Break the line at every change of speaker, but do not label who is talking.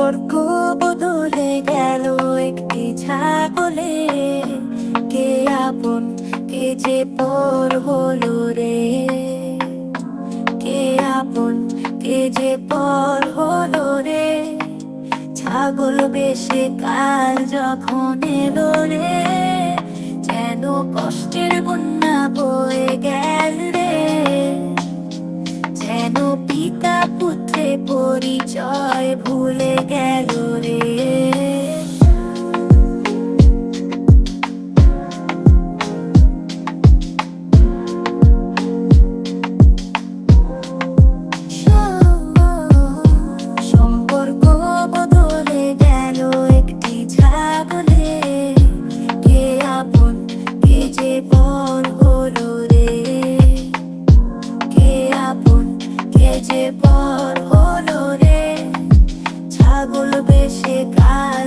সম্পর্ক বদলে গেল একটি ছাগলে। কে আপন কে যে পর হলো রে, কে আপন কে যে পর হলো রে। ছাগল বেশে কাল যখন এলো রে, যেন কষ্টের বন্যা বয়ে গেল রে। যেন পিতা পুত্রে পরিচয় ভুলে গেল রে। সম্পর্ক বদলে গেল একটি ছাগলে। কে আপন কে যে পর হলো রে, কে আপন কে যে পর হলো রে। ছাগল বেশে কাল